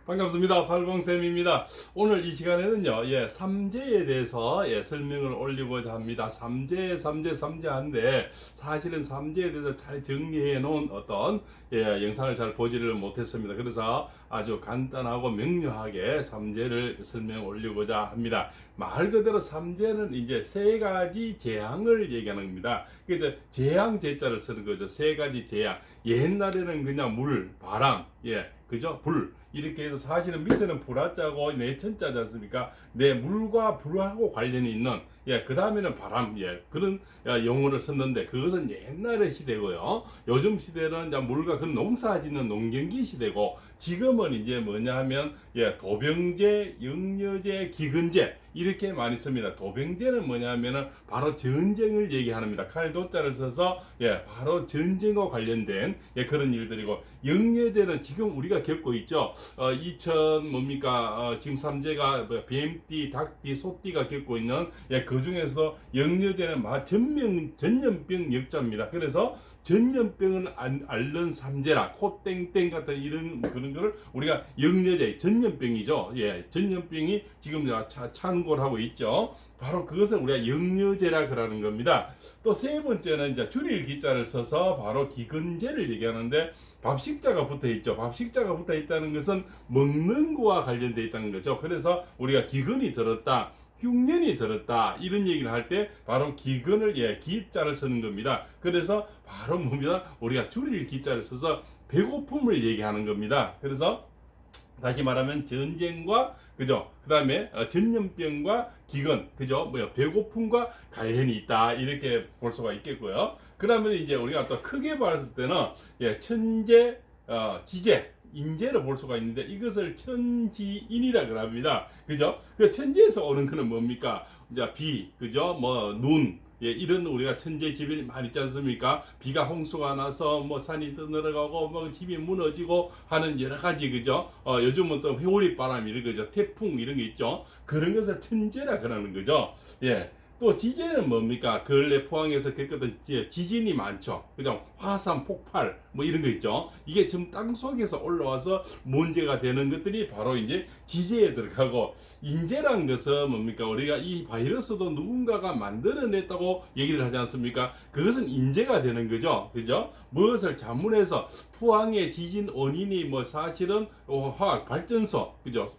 반갑습니다. 팔공쌤입니다. 오늘 이 시간에는요, 삼재에 대해서 설명을 올리고자 합니다. 삼재한데, 사실은 삼재에 대해서 잘 정리해 놓은 어떤, 영상을 잘 보지를 못했습니다. 그래서 아주 간단하고 명료하게 삼재를 설명 올리고자 합니다. 말 그대로 삼재는 이제 세 가지 재앙을 얘기하는 겁니다. 그래서 재앙 제자를 쓰는 거죠. 세 가지 재앙. 옛날에는 그냥 물, 바람, 그죠? 불. 이렇게 해서 사실은 밑에는 불화자고 내천자지 않습니까? 내 물과 불하고 관련이 있는, 그 다음에는 바람, 그런 용어를 썼는데, 그것은 옛날의 시대고요. 요즘 시대는 이제 물과 그런 농사 짓는 농경기 시대고, 지금은 이제 뭐냐 하면, 도병제, 영려제, 기근제, 이렇게 많이 씁니다. 도병제는 뭐냐 하면은 바로 전쟁을 얘기합니다. 칼도자를 써서 바로 전쟁과 관련된 그런 일들이고, 영려제는 지금 우리가 겪고 있죠. 지금 삼재가 뱀띠, 닭띠, 소띠가 겪고 있는 그 중에서 영려제는 전염병 역자입니다. 그래서 전염병을 앓는 삼재라 코땡땡 같은 이런 그런 거를 우리가 영려제 전염병이죠. 전염병이 지금 창궐 하고 있죠. 바로 그것을 우리가 영려제라 그러는 겁니다. 또 세 번째는 이제 줄일 기자를 써서 바로 기근제를 얘기하는데, 밥식자가 붙어 있죠. 밥식자가 붙어 있다는 것은 먹는 거와 관련되어 있다는 거죠. 그래서 우리가 기근이 들었다, 흉년이 들었다, 이런 얘기를 할 때 바로 기근을 기자를 쓰는 겁니다. 그래서 바로 뭡니다? 우리가 줄일 기자를 써서 배고픔을 얘기하는 겁니다. 그래서 다시 말하면 전쟁과 그죠? 그 다음에 전염병과 기근, 그죠? 배고픔과 관련이 있다, 이렇게 볼 수가 있겠고요. 그러면 이제 우리가 또 크게 봤을 때는 천재, 지재, 인재를 볼 수가 있는데, 이것을 천지인이라 그럽니다. 그죠? 그 천재에서 오는 거는 뭡니까? 이제 비, 그죠? 눈, 이런 우리가 천재지변이 많이 있지 않습니까? 비가 홍수가 나서 산이 떠내려가고 집이 무너지고 하는 여러 가지, 그죠? 요즘은 또 회오리 바람 이런 거죠. 태풍 이런 게 있죠. 그런 것을 천재라 그러는 거죠. 또 지진은 뭡니까? 근래 포항에서 겪었던 지진이 많죠. 그죠? 화산 폭발 이런 거 있죠. 이게 지금 땅 속에서 올라와서 문제가 되는 것들이 바로 이제 지재에 들어가고, 인재란 것은 뭡니까? 우리가 이 바이러스도 누군가가 만들어냈다고 얘기를 하지 않습니까? 그것은 인재가 되는 거죠. 그죠? 무엇을 자문해서 포항의 지진 원인이 사실은 화학 발전소, 그죠?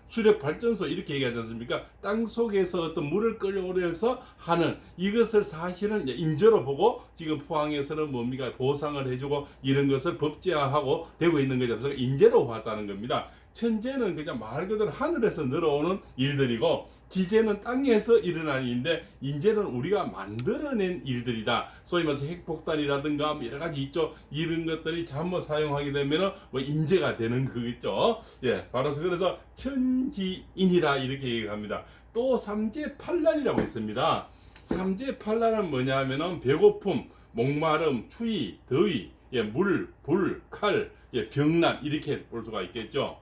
수력 발전소 이렇게 얘기하지 않습니까? 땅 속에서 어떤 물을 끌어올려서 하는, 이것을 사실은 인재로 보고 지금 포항에서는 뭡니까? 보상을 해주고 이런 것을 법제화하고 되고 있는 거죠. 그래서 인재로 봤다는 겁니다. 천재는 그냥 말 그대로 하늘에서 늘어오는 일들이고, 지재는 땅에서 일어나는 일인데, 인재는 우리가 만들어낸 일들이다. 소위 말해서 핵폭탄이라든가 여러 가지 있죠. 이런 것들이 잘못 사용하게 되면은 인재가 되는 거겠죠. 바로 그래서 천지인이라 이렇게 얘기합니다. 또 삼재팔란이라고 있습니다. 삼재팔란은 뭐냐 하면은 배고픔, 목마름, 추위, 더위, 물, 불, 칼, 병난, 이렇게 볼 수가 있겠죠.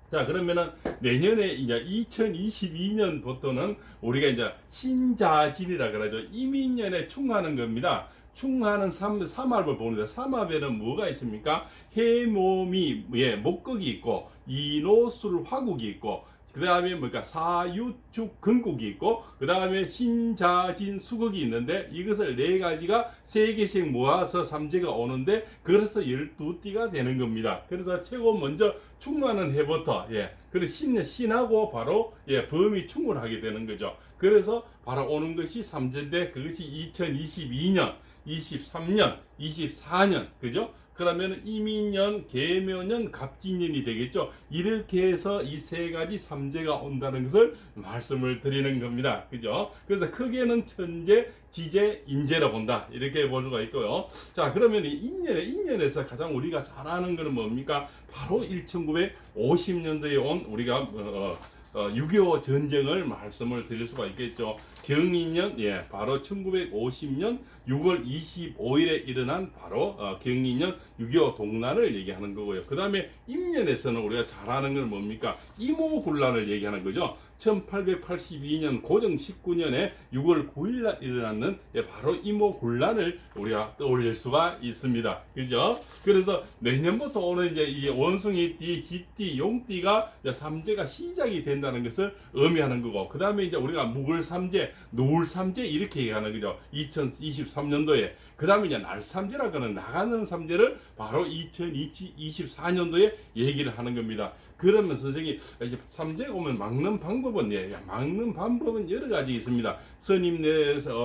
자, 그러면은 내년에 이제 2022년부터는 우리가 이제 신자진이라 그러죠. 이민년에 충하는 겁니다. 충하는 삼합을 보는데, 삼합에는 뭐가 있습니까? 해모미, 목극이 있고, 이노술 화국이 있고, 그 다음에 사유축 근국이 있고, 그 다음에 신자진 수극이 있는데, 이것을 네 가지가 세 개씩 모아서 삼재가 오는데, 그래서 12띠가 되는 겁니다. 그래서 최고 먼저 충하는 해부터, 그리고 신하고 바로, 범이 충을 하게 되는 거죠. 그래서 바로 오는 것이 삼재인데, 그것이 2022년, 23년, 24년, 그죠? 그러면 이민년, 계묘년, 갑진년이 되겠죠. 이렇게 해서 이 세 가지 삼재가 온다는 것을 말씀을 드리는 겁니다. 그죠? 그래서 크게는 천재, 지재, 인재로 본다, 이렇게 볼 수가 있고요. 자, 그러면 이 인년에서 가장 우리가 잘 아는 것은 뭡니까? 바로 1950년도에 온 우리가 6.25 전쟁을 말씀을 드릴 수가 있겠죠. 경인년 바로 1950년 6월 25일에 일어난 바로 경인년 6.25 동란을 얘기하는 거고요. 그 다음에 임년에서는 우리가 잘 아는 건 뭡니까? 이모군란을 얘기하는 거죠. 1882년 고정 19년에 6월 9일 날 일어났는 바로 이모군란을 우리가 떠올릴 수가 있습니다. 그죠? 그래서 내년부터 오는 이제 이 원숭이띠, 쥐띠, 용띠가 삼재가 시작이 된다는 것을 의미하는 거고, 그 다음에 이제 우리가 묵을삼재, 노을삼재 이렇게 얘기하는 거죠. 2023년도에. 그 다음에 이제 날삼재라고 하는 나가는 삼재를 바로 2024년도에 얘기를 하는 겁니다. 그러면 선생님이 이제 삼재가 오면 막는 방법은 막는 방법은 여러 가지 있습니다.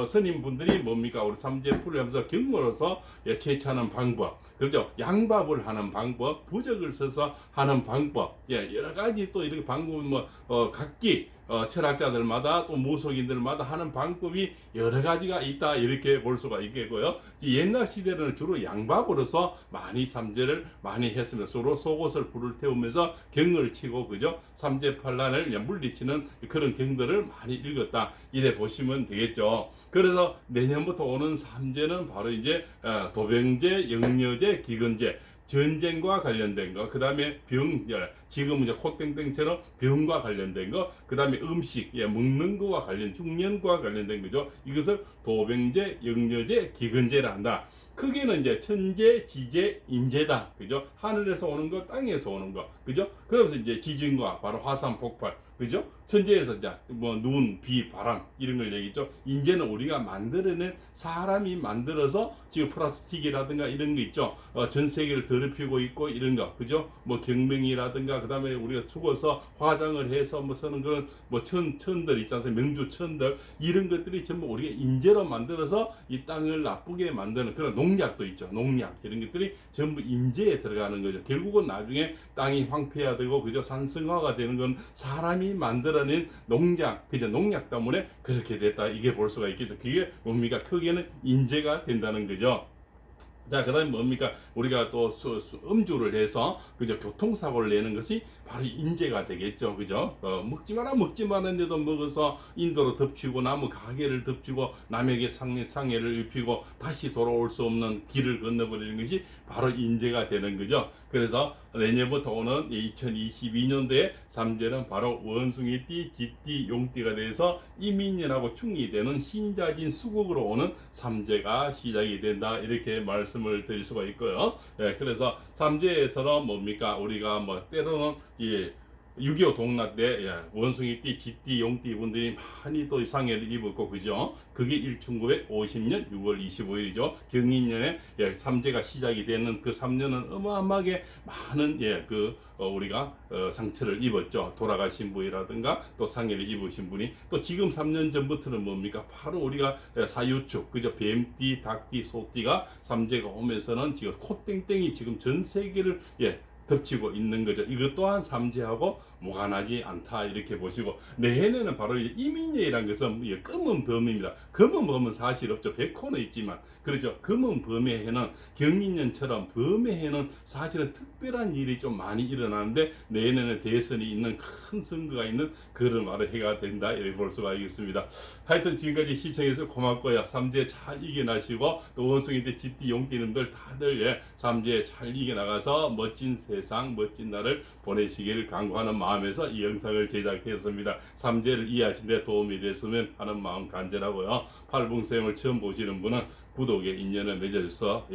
스님분들이 뭡니까? 우리 삼재풀을 하면서 경으로서 제치하는 방법, 그렇죠? 양밥을 하는 방법, 부적을 써서 하는 방법, 여러 가지 또 이렇게 방법은 각기 철학자들마다 또 무속인들마다 하는 방법이 여러 가지가 있다, 이렇게 볼 수가 있겠고요. 옛날 시대는 주로 양밥으로서 많이 삼재를 많이 했습니다. 서로 속옷을 불을 태우면서 경을 치고, 그죠? 삼재팔란을 물리치는 그런 경들을 많이 읽었다, 이래 보시면 되겠죠. 그래서 내년부터 오는 삼재는 바로 이제 도병재, 영여재, 기근재, 전쟁과 관련된 거, 그 다음에 지금 이제 콧땡땡처럼 병과 관련된 거, 그 다음에 음식, 먹는 거와 흉년과 관련된 거죠. 이것을 도병재, 영여재, 기근재라 한다. 크게는 이제 천재, 지재, 인재다. 그죠? 하늘에서 오는 거, 땅에서 오는 거. 그죠? 그러면서 이제 지진과 바로 화산 폭발. 그죠? 천재에서 이제 눈, 비, 바람 이런 걸 얘기죠. 인재는 우리가 만들어낸, 사람이 만들어서 지금 플라스틱이라든가 이런 거 있죠. 전 세계를 더럽히고 있고 이런 거. 그죠? 경명이라든가 그다음에 우리가 죽어서 화장을 해서 쓰는 그런 천들 있지 않습니까? 명주천들 이런 것들이 전부 우리가 인재로 만들어서 이 땅을 나쁘게 만드는 그런 농약도 있죠. 농약 이런 것들이 전부 인재에 들어가는 거죠. 결국은 나중에 땅이 황폐화되고, 그죠? 산성화가 되는 건 사람이 만들어낸 농약, 그죠? 농약 때문에 그렇게 됐다, 이게 볼 수가 있겠죠. 그게 뭡니까? 크게는 인재가 된다는 거죠. 자, 그 다음에 뭡니까? 우리가 또 음주를 해서, 그죠? 교통사고를 내는 것이 바로 인재가 되겠죠. 그죠? 먹지 마는데도 먹어서 인도로 덮치고, 나무 가게를 덮치고, 남에게 상해를 입히고, 다시 돌아올 수 없는 길을 건너버리는 것이 바로 인재가 되는 거죠. 그래서 내년부터 오는 2022년도에 삼재는 바로 원숭이띠, 쥐띠, 용띠가 돼서 이민년하고 충이 되는 신자진 수국으로 오는 삼재가 시작이 된다, 이렇게 말씀을 드릴 수가 있고요. 그래서 삼재에서는 뭡니까? 우리가 때로는 6.25 동란 때 원숭이띠, 쥐띠, 용띠 분들이 많이 또 상해를 입었고, 그죠? 그게 1950년 6월 25일이죠. 경인년에 삼재가 시작이 되는 그 3년은 어마어마하게 많은 우리가 상처를 입었죠. 돌아가신 분이라든가 또 상해를 입으신 분이, 또 지금 3년 전부터는 뭡니까? 바로 우리가 사유축, 그죠? 뱀띠, 닭띠, 소띠가 삼재가 오면서는 지금 콧땡땡이 지금 전 세계를 덮치고 있는 거죠. 이것 또한 삼재하고 무관하지 않다, 이렇게 보시고, 내년에는 바로 이민년이라는 것은 검은 범입니다. 검은 범은 사실 없죠. 백호는 있지만, 그렇죠. 검은 범의 해는 경인년처럼 범의 해는 사실은 특별한 일이 좀 많이 일어나는데, 내년에는 대선이 있는 큰 선거가 있는 그런 바로 해가 된다, 이렇게 볼 수가 있겠습니다. 하여튼 지금까지 시청해서 고맙고요. 삼재 잘 이겨나시고, 또 원숭이들, 쥐띠, 용띠님들 다들 삼재 잘 이겨나가서 멋진 세상, 멋진 날을 보내시길 간구하는 마음에서 이 영상을 제작했습니다. 삼재를 이해하시는 데 도움이 됐으면 하는 마음 간절하고요. 팔봉쌤을 처음 보시는 분은 구독에 인연을 맺어줘서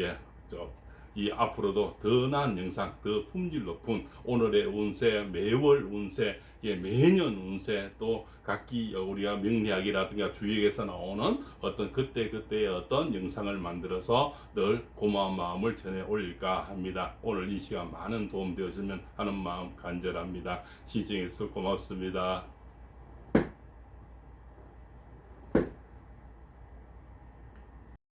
이 앞으로도 더 나은 영상, 더 품질 높은 오늘의 운세, 매월 운세, 매년 운세, 또 각기 우리가 명리학이라든가 주역에서 나오는 어떤 그때그때의 어떤 영상을 만들어서 늘 고마운 마음을 전해 올릴까 합니다. 오늘 이 시간 많은 도움 되었으면 하는 마음 간절합니다. 시청해서 고맙습니다.